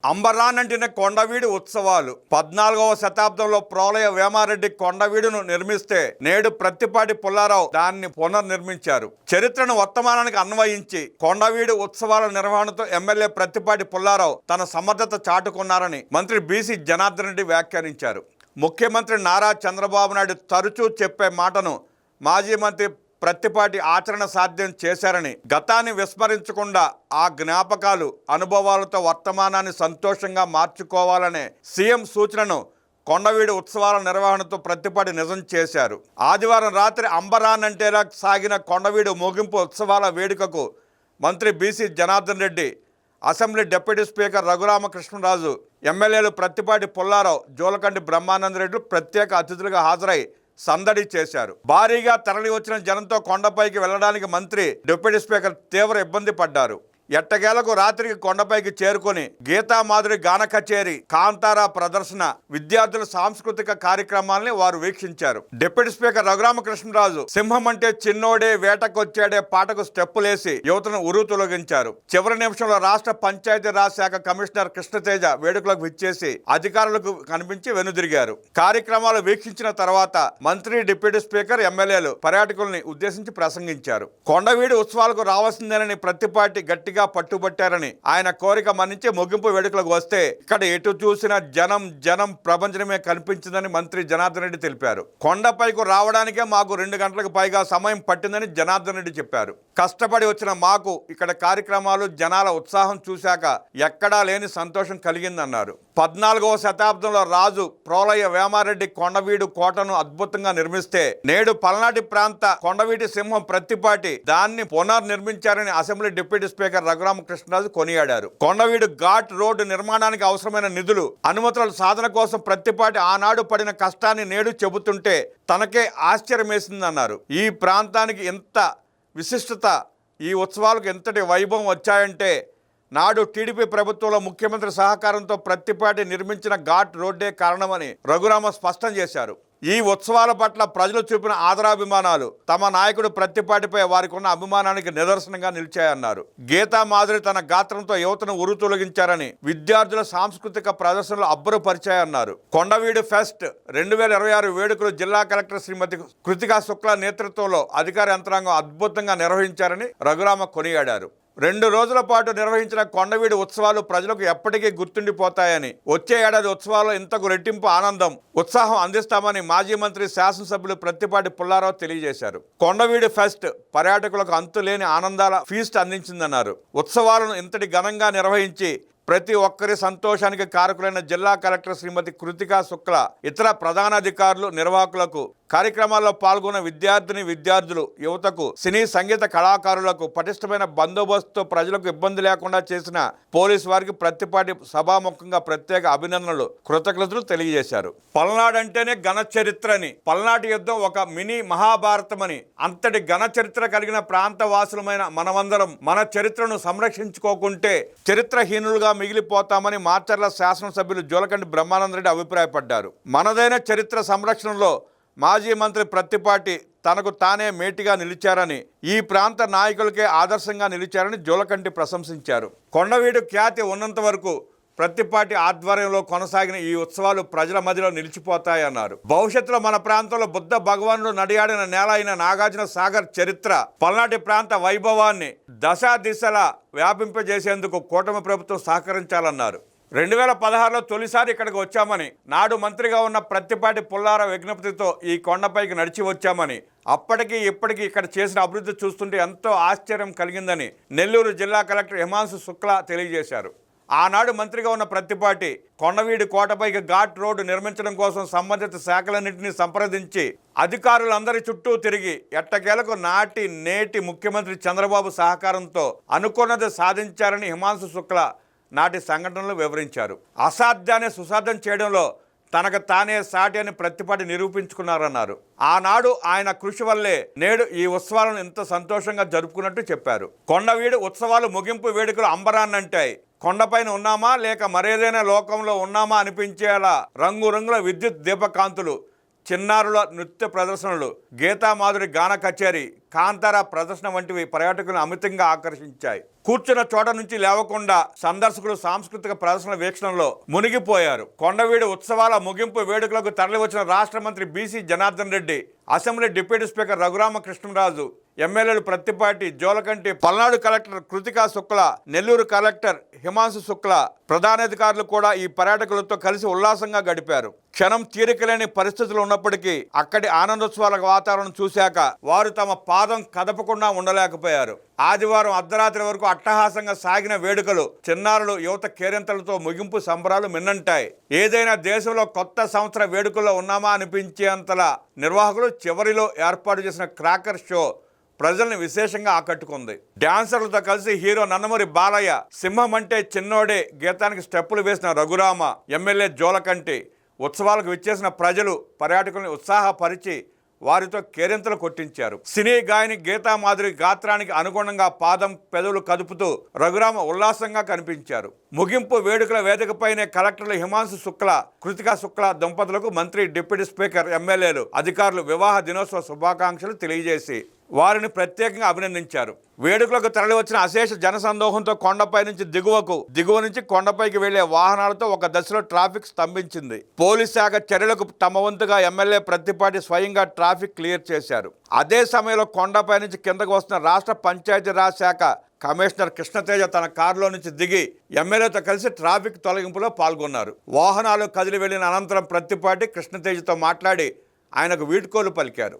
అంబరానంటిన కొండవీడు ఉత్సవాలు 14వ శతాబ్దంలో ప్రోలయ వేమారెడ్డి కొండవీడును నిర్మిస్తే నేడు ప్రత్తిపాటి పుల్లారావు దాన్ని పునర్నిర్మించారు. చరిత్రను వర్తమానానికి అన్వయించి కొండవీడు ఉత్సవాల నిర్వహణతో ఎమ్మెల్యే ప్రత్తిపాటి పుల్లారావు తన సమర్థత చాటుకున్నారని మంత్రి బీసీ జనార్దన్ రెడ్డి వ్యాఖ్యానించారు. ముఖ్యమంత్రి నారా చంద్రబాబు నాయుడు తరచూ చెప్పే మాటను మాజీ మంత్రి ప్రత్తిపాటి ఆచరణ సాధ్యం చేశారని, గతాన్ని విస్మరించకుండా ఆ జ్ఞాపకాలు అనుభవాలతో వర్తమానాన్ని సంతోషంగా మార్చుకోవాలనే సీఎం సూచనను కొండవీడు ఉత్సవాల నిర్వహణతో ప్రత్తిపాటి నిజం చేశారు. ఆదివారం రాత్రి అంబరానంటేలా సాగిన కొండవీడు ముగింపు ఉత్సవాల వేడుకకు మంత్రి BC Janardhan Reddy, assembly deputy speaker Raghuramakrishnaraju, ఎమ్మెల్యేలు ప్రత్తిపాటి పుల్లారావు, జోలకంటి బ్రహ్మానందరెడ్డి ప్రత్యేక అతిథులుగా హాజరై సందడి చేశారు. భారీగా తరలి వచ్చిన జనంతో కొండపైకి వెళ్లడానికి మంత్రి, డిప్యూటీ స్పీకర్ తీవ్ర ఇబ్బంది పడ్డారు. ఎట్టకేలకు రాత్రికి కొండపైకి చేరుకొని గీతామాధురి గాన కచేరీ, కాంతారా ప్రదర్శన, విద్యార్థుల సాంస్కృతిక కార్యక్రమాల్ని వారు వీక్షించారు. డిప్యూటీ స్పీకర్ రఘురామకృష్ణరాజు సింహం అంటే చిన్నోడే వేటకొచ్చాడే పాటకు స్టెప్పులేసి యువతను ఉరువు తొలగించారు. చివరి నిమిషంలో రాష్ట్ర పంచాయతీరాజ్ శాఖ కమిషనర్ కృష్ణతేజ వేడుకలకు విచ్చేసి అధికారులకు కనిపించి వెనుదిరిగారు. కార్యక్రమాలు వీక్షించిన తర్వాత మంత్రి, డిప్యూటీ స్పీకర్, ఎమ్మెల్యేలు పర్యాటకుల్ని ఉద్దేశించి ప్రసంగించారు. కొండవీడు ఉత్సవాలకు రావాల్సిందేనని ప్రత్తిపాటి గట్టిగా పట్టుబట్టారని, ఆయన కోరిక మన్నించి ముగింపు వేడుకలకు వస్తే ఇక్కడ ఎటు చూసిన జనం జనం ప్రపంచమే కనిపించిందని మంత్రి జనార్దన్ రెడ్డి తెలిపారు. కొండపైకి రావడానికే మాకు 2 గంటలకు పైగా సమయం పట్టిందని జనార్దన్ రెడ్డి చెప్పారు. కష్టపడి వచ్చిన మాకు ఇక్కడ కార్యక్రమాలు, జనాల ఉత్సాహం చూశాక ఎక్కడా లేని సంతోషం కలిగిందన్నారు. 14వ శతాబ్దంలో రాజు ప్రోలయ వేమారెడ్డి కొండవీడు కోటను అద్భుతంగా నిర్మిస్తే నేడు పల్నాటి ప్రాంత కొండవీటి సింహం ప్రత్తిపాటి దాన్ని పునర్నిర్మించారని అసెంబ్లీ డిప్యూటీ స్పీకర్ రఘురామకృష్ణరాజు కొనియాడారు. కొండవీడు ఘాట్ రోడ్డు నిర్మాణానికి అవసరమైన నిధులు, అనుమతుల సాధన కోసం ప్రత్తిపాటి ఆనాడు పడిన కష్టాన్ని నేడు చెబుతుంటే తనకే ఆశ్చర్యమేసిందన్నారు. ఈ ప్రాంతానికి ఎంత విశిష్టత, ఈ ఉత్సవాలకు ఎంతటి వైభవం వచ్చాయంటే నాడు టీడీపీ ప్రభుత్వంలో ముఖ్యమంత్రి సహకారంతో ప్రత్తిపాటి నిర్మించిన ఘాట్ రోడ్డే కారణమని రఘురామ స్పష్టం చేశారు. ఈ ఉత్సవాల పట్ల ప్రజలు చూపిన ఆదరాభిమానాలు తమ నాయకుడు ప్రత్తిపాటిపై వారికి ఉన్న అభిమానానికి నిదర్శనంగా నిలిచాయన్నారు. గీతామాధురి తన గాత్రంతో యువతను ఉరు తొలగించారని, విద్యార్థుల సాంస్కృతిక ప్రదర్శనలు అబ్బురపరిచాయన్నారు. కొండవీడు ఫెస్ట్ 2026 వేడుకలు జిల్లా కలెక్టర్ శ్రీమతి కృతికా శుక్లా నేతృత్వంలో అధికార యంత్రాంగం అద్భుతంగా నిర్వహించారని రఘురామ కొనియాడారు. 2 రోజుల పాటు నిర్వహించిన కొండవీడు ఉత్సవాలు ప్రజలకు ఎప్పటికీ గుర్తుండిపోతాయని, వచ్చే ఏడాది ఉత్సవాల్లో ఇంతకు రెట్టింపు ఆనందం, ఉత్సాహం అందిస్తామని మాజీ మంత్రి, శాసనసభ్యులు ప్రత్తిపాటి పుల్లారావు తెలియజేశారు. కొండవీడు ఫెస్ట్ పర్యాటకులకు అంతులేని ఆనందాల ఫీస్ట్ అందించిందన్నారు. ఉత్సవాలను ఇంతటి ఘనంగా నిర్వహించి ప్రతి ఒక్కరి సంతోషానికి కారకులైన జిల్లా కలెక్టర్ శ్రీమతి కృతికా శుక్లా, ఇతర ప్రధానాధికారులు, నిర్వాహకులకు, కార్యక్రమాల్లో పాల్గొన్న విద్యార్థులు, యువతకు, సినీ సంగీత కళాకారులకు పటిష్టమైన బందోబస్తుతో ప్రజలకు ఇబ్బంది లేకుండా చేసిన పోలీసు వారికి ప్రత్తిపాటి సభాముఖంగా ప్రత్యేక అభినందనలు, కృతజ్ఞతలు తెలియజేశారు. పల్నాడంటేనే ఘన చరిత్రని, పల్నాటి యుద్ధం ఒక మినీ మహాభారతమని, అంతటి ఘన చరిత్ర కలిగిన ప్రాంతవాసులమైన మనమందరం మన చరిత్రను సంరక్షించుకోకుంటే చరిత్రహీనులుగా మిగిలిపోతామని మాచర్ల శాసనసభ్యులు జోలకంటి బ్రహ్మానందరెడ్డి అభిప్రాయపడ్డారు. మనదైన చరిత్ర సంరక్షణలో మాజీ మంత్రి ప్రత్తిపాటి తనకు తానే మేటిగా నిలిచారని, ఈ ప్రాంత నాయకులకే ఆదర్శంగా నిలిచారని జోలకంటి ప్రశంసించారు. కొండవీడు ఖ్యాతి ఉన్నంత వరకు ప్రత్తిపాటి ఆధ్వర్యంలో కొనసాగిన ఈ ఉత్సవాలు ప్రజల మధ్యలో నిలిచిపోతాయన్నారు. భవిష్యత్తులో మన ప్రాంతంలో బుద్ధ భగవానుడు నడియాడిన నేల అయిన నాగార్జున సాగర్ చరిత్ర, పల్నాటి ప్రాంత వైభవాన్ని దశా దిశలా వ్యాపింపజేసేందుకు కూటమి ప్రభుత్వం సహకరించాలన్నారు. 2016లో తొలిసారి ఇక్కడికి వచ్చామని, నాడు మంత్రిగా ఉన్న ప్రత్తిపాటి పుల్లారావు విజ్ఞప్తితో ఈ కొండపైకి నడిచి వచ్చామని, అప్పటికి ఇప్పటికీ ఇక్కడ చేసిన అభివృద్ధి చూస్తుంటే ఎంతో ఆశ్చర్యం కలిగిందని నెల్లూరు జిల్లా కలెక్టర్ హిమాంశు శుక్లా తెలియజేశారు. ఆనాడు మంత్రిగా ఉన్న ప్రత్తిపాటి కొండవీడు కోటపైకి ఘాట్ రోడ్డు నిర్మించడం కోసం సంబంధిత శాఖలన్నింటినీ సంప్రదించి అధికారులందరి చుట్టూ తిరిగి ఎట్టకేలకు నాటి నేటి ముఖ్యమంత్రి చంద్రబాబు సహకారంతో అనుకున్నది సాధించారని హిమాంశు శుక్లా నాటి సంఘటనలు వివరించారు. అసాధ్యాన్ని సుసాధ్యం చేయడంలో తనకు తానే సాటి అని ప్రత్తిపాటి నిరూపించుకున్నారన్నారు. ఆనాడు ఆయన కృషి వల్లే నేడు ఈ ఉత్సవాలను ఇంత సంతోషంగా జరుపుకున్నట్టు చెప్పారు. కొండవీడు ఉత్సవాలు ముగింపు వేడుకలు అంబరాన్నంటాయి. కొండపైన ఉన్నామా లేక మరేదైనా లోకంలో ఉన్నామా అనిపించేలా రంగురంగుల విద్యుత్ దీపకాంతులు, చిన్నారుల నృత్య ప్రదర్శనలు, గీతామాధురి గాన కచేరీ, కాంతార ప్రదర్శన వంటివి పర్యాటకులను అమితంగా ఆకర్షించాయి. కూర్చున్న చోట నుంచి లేవకుండా సందర్శకులు సాంస్కృతిక ప్రదర్శన వీక్షణలో మునిగిపోయారు. కొండవీడు ఉత్సవాల ముగింపు వేడుకలకు తరలివచ్చిన రాష్ట్ర మంత్రి BC Janardhan Reddy, assembly deputy speaker Raghuramakrishnaraju, ఎమ్మెల్యేలు ప్రత్తిపాటి, జోలకంటి, పల్నాడు కలెక్టర్ కృతికా శుక్ల, నెల్లూరు కలెక్టర్ హిమాంశు శుక్ల, ప్రధానాధికారులు కూడా ఈ పర్యాటకులతో కలిసి ఉల్లాసంగా గడిపారు. క్షణం తీరికలేని పరిస్థితులు ఉన్నప్పటికీ అక్కడి ఆనందోత్సవాల వాతావరణం చూశాక వారు తమ పాదం కదపకుండా ఉండలేకపోయారు. ఆదివారం అర్ధరాత్రి వరకు అట్టహాసంగా సాగిన వేడుకలు చిన్నారులు, యువత కేరింతలతో ముగింపు సంబరాలు మిన్నంటాయి. ఏదైనా దేశంలో కొత్త సంవత్సర వేడుకల్లో ఉన్నామా అనిపించేంతలా నిర్వాహకులు చివరిలో ఏర్పాటు చేసిన క్రాకర్ షో ప్రజల్ని విశేషంగా ఆకట్టుకుంది. డాన్సర్లతో కలిసి హీరో నందమూరి బాలయ్య, సింహం అంటే చిన్నోడే గీతానికి స్టెప్పులు వేసిన రఘురామ, ఎమ్మెల్యే జోలకంటి, ఉత్సవాలకు విచ్చేసిన ప్రజలు పర్యాటకుల్ని ఉత్సాహపరిచి వారితో కేరింతలు కొట్టించారు. సినీ గాయని గీతామాధురి గాత్రానికి అనుగుణంగా పాదం, పెదవులు కదుపుతూ రఘురామ ఉల్లాసంగా కనిపించారు. ముగింపు వేడుకల వేదికపైనే కలెక్టర్లు హిమాంశు శుక్ల, కృతికా శుక్ల దంపతులకు మంత్రి, డిప్యూటీ స్పీకర్, ఎమ్మెల్యేలు, అధికారులు వివాహ దినోత్సవ శుభాకాంక్షలు తెలియజేసి వారిని ప్రత్యేకంగా అభినందించారు. వేడుకలకు తరలివచ్చిన అశేష జనసందోహంతో కొండపై నుంచి దిగువ నుంచి కొండపైకి వెళ్లే వాహనాలతో ఒక దశలో ట్రాఫిక్ స్తంభించింది. పోలీస్ శాఖ చర్యలకు తమ వంతుగా ఎమ్మెల్యే ప్రత్తిపాటి స్వయంగా ట్రాఫిక్ క్లియర్ చేశారు. అదే సమయంలో కొండపై నుంచి కిందకు వస్తున్న రాష్ట్ర పంచాయతీరాజ్ శాఖ కమిషనర్ కృష్ణతేజ తన కారులో నుంచి దిగి ఎమ్మెల్యేతో కలిసి ట్రాఫిక్ తొలగింపులో పాల్గొన్నారు. వాహనాలు కదిలి వెళ్లిన అనంతరం ప్రత్తిపాటి కృష్ణతేజతో మాట్లాడి ఆయనకు వీడ్కోలు పలికారు.